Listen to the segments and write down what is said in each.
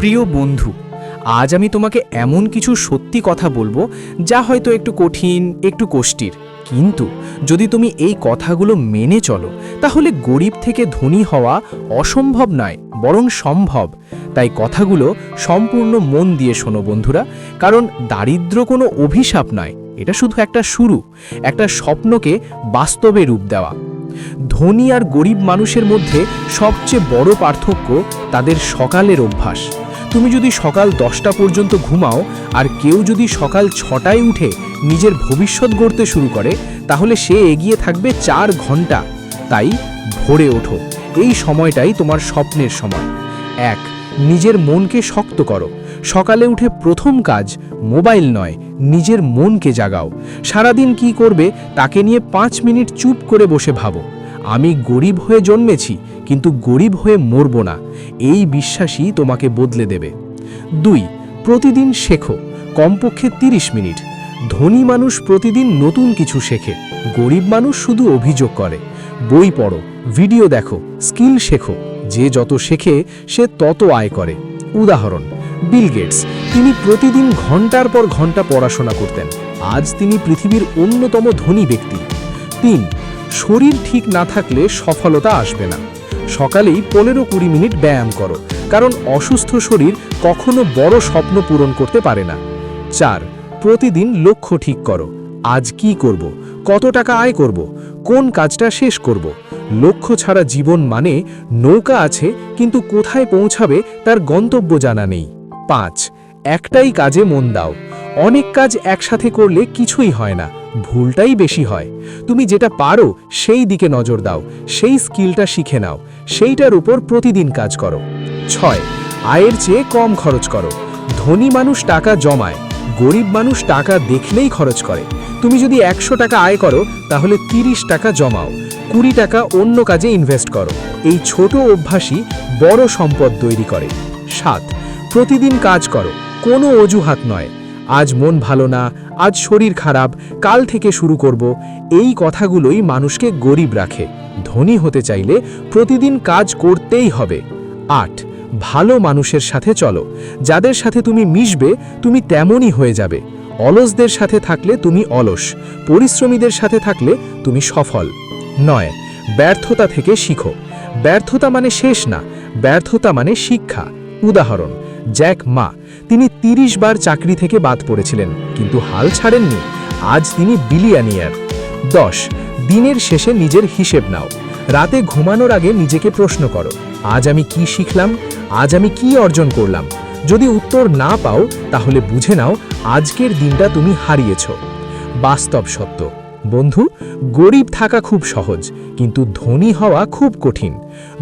প্রিয় বন্ধু, আজ আমি তোমাকে এমন কিছু সত্যি কথা বলবো যা হয়তো একটু কঠিন, একটু কষ্টির, কিন্তু যদি তুমি এই কথাগুলো মেনে চলো তাহলে গরিব থেকে ধনী হওয়া অসম্ভব নয়, বরং সম্ভব। তাই কথাগুলো সম্পূর্ণ মন দিয়ে শোনো বন্ধুরা, কারণ দারিদ্র্য কোনো অভিশাপ নয়, এটা শুধু একটা শুরু, একটা স্বপ্নকে বাস্তবে রূপ দেওয়া। ধনী আর গরিব মানুষের মধ্যে সবচেয়ে বড় পার্থক্য তাদের সকালের অভ্যাস। তুমি যদি সকাল 10টা পর্যন্ত ঘুমাও আর কেউ যদি সকাল 6টায় উঠে নিজের ভবিষ্যৎ গড়তে শুরু করে, তাহলে সে এগিয়ে থাকবে 4 ঘন্টা। তাই ভোরে ওঠো, এই সময়টাই তোমার স্বপ্নের সময়। 1. নিজের মনকে শক্ত করো। সকালে উঠে প্রথম কাজ মোবাইল নয়, নিজের মনকে জাগাও। সারাদিন কি করবে তাকে নিয়ে 5 মিনিট চুপ করে বসে ভাবো, আমি গরিব হয়ে জন্মেছি কিন্তু গরিব হয়ে মরব না। এই বিশ্বাসই তোমাকে বদলে দেবে। 2. প্রতিদিন শেখো, কমপক্ষে 30 মিনিট। ধনী মানুষ প্রতিদিন নতুন কিছু শেখে, গরিব মানুষ শুধু অভিযোগ করে। বই পড়ো, ভিডিও দেখো, স্কিল শেখো। যে যত শেখে সে তত আয় করে। উদাহরণ, বিল গেটস, তিনি প্রতিদিন ঘন্টার পর ঘন্টা পড়াশোনা করতেন। আজ তিনি পৃথিবীর অন্যতম ধনী ব্যক্তি। 3. শরীর ঠিক না থাকলে সফলতা আসবে না। সকালেই 15-20 মিনিট ব্যায়াম করো, কারণ অসুস্থ শরীর কখনো বড় স্বপ্ন পূরণ করতে পারে না। 4. প্রতিদিন লক্ষ্য ঠিক করো, আজ কি করব, কত টাকা আয় করব, কোন কাজটা শেষ করব। লক্ষ্য ছাড়া জীবন মানে নৌকা আছে কিন্তু কোথায় পৌঁছাবে তার গন্তব্য জানা নেই। 5. একটাই কাজে মন দাও। অনেক কাজ একসাথে করলে কিছুই হয় না, ভুলটাই বেশি হয়। তুমি যেটা পারো সেই দিকে নজর দাও, সেই স্কিলটা শিখে নাও, সেইটার উপর প্রতিদিন কাজ করো। 6. আয়ের চেয়ে কম খরচ করো। ধনী মানুষ টাকা জমায়, গরিব মানুষ টাকা দেখলেই খরচ করে। তুমি যদি 100 টাকা আয় করো তাহলে 30 টাকা জমাও, 20 টাকা অন্য কাজে ইনভেস্ট করো। এই ছোট অভ্যাসই বড় সম্পদ তৈরি করে। 7. প্রতিদিন কাজ করো, কোনো অজুহাত নয়। আজ মন ভালো না, আজ শরীর খারাপ, কাল থেকে শুরু করব, এই কথাগুলোই মানুষকে গরিব রাখে। ধনী হতে চাইলে প্রতিদিন কাজ করতেই হবে। 8. ভালো মানুষের সাথে চলো, যাদের সাথে তুমি মিশবে তুমি তেমনই হয়ে যাবে। অলসদের সাথে থাকলে তুমি অলস, পরিশ্রমীদের সাথে থাকলে তুমি সফল। 9. ব্যর্থতা থেকে শিখো। ব্যর্থতা মানে শেষ না, ব্যর্থতা মানে শিক্ষা। উদাহরণ, জ্যাক মা, তিনি 30 বার চাকরি থেকে বাদ পড়েছিলেন কিন্তু হাল ছাড়েননি। আজ তিনি বিলিয়নিয়ার। 10. দিনের শেষে নিজের হিসেব নাও। রাতে ঘুমানোর আগে নিজেকে প্রশ্ন করো, আজ আমি কি শিখলাম, আজ আমি কি অর্জন করলাম। যদি উত্তর না পাও তাহলে বুঝে নাও আজকের দিনটা তুমি হারিয়েছ। বাস্তব সত্য বন্ধু, গরিব থাকা খুব সহজ কিন্তু ধনী হওয়া খুব কঠিন।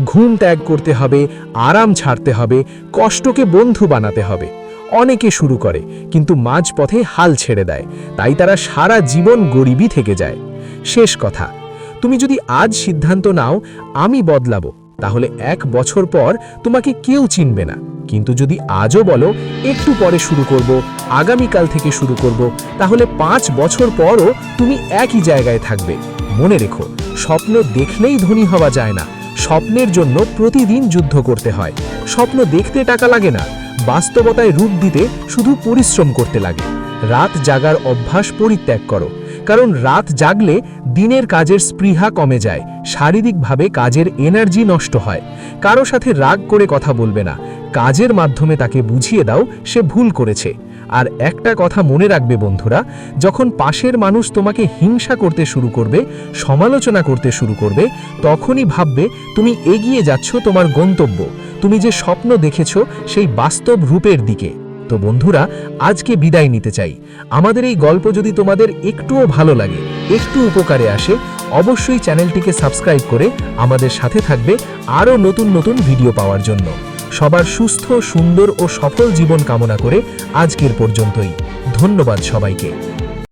ঘুম ত্যাগ করতে হবে, আরাম ছাড়তে হবে, কষ্টকে বন্ধু বানাতে হবে। অনেকে শুরু করে কিন্তু মাঝপথে হাল ছেড়ে দেয়, তাই তারা সারা জীবন গরিবই থেকে যায়। শেষ কথা, তুমি যদি আজ সিদ্ধান্ত নাও আমি বদলাবো, তাহলে 1 বছর পর তোমাকে কেউ চিনবে না। কিন্তু যদি আজও বলো একটু পরে শুরু করব, আগামীকাল থেকে শুরু করব, তাহলে 5 বছর পরও তুমি একই জায়গায় থাকবে। মনে রেখো, স্বপ্ন দেখলেই ধনী হওয়া যায় না, স্বপ্নের জন্য প্রতিদিন যুদ্ধ করতে হয়। স্বপ্ন দেখতে টাকা লাগে না, বাস্তবতায় রূপ দিতে শুধু পরিশ্রম করতে লাগে। রাত জাগার অভ্যাস পরিত্যাগ করো, কারণ রাত জাগলে দিনের কাজের স্পৃহা কমে যায়, শারীরিকভাবে কাজের এনার্জি নষ্ট হয়। কারো সাথে রাগ করে কথা বলবে না, কাজের মাধ্যমে তাকে বুঝিয়ে দাও সে ভুল করেছে। আর একটা কথা মনে রাখবে বন্ধুরা, যখন পাশের মানুষ তোমাকে হিংসা করতে শুরু করবে, সমালোচনা করতে শুরু করবে, তখনই ভাববে তুমি এগিয়ে যাচ্ছ তোমার গন্তব্য, তুমি যে স্বপ্ন দেখেছ সেই বাস্তব রূপের দিকে। তো বন্ধুরা, আজকে বিদায় নিতে চাই। আমাদের এই গল্প যদি তোমাদের একটুও ভালো লাগে, একটু উপকারে আসে, অবশ্যই চ্যানেলটিকে সাবস্ক্রাইব করে আমাদের সাথে থাকবে আরও নতুন নতুন ভিডিও পাওয়ার জন্য। সবার সুস্থ, সুন্দর ও সফল জীবন কামনা করে আজকের পর্যন্তই। ধন্যবাদ সবাইকে।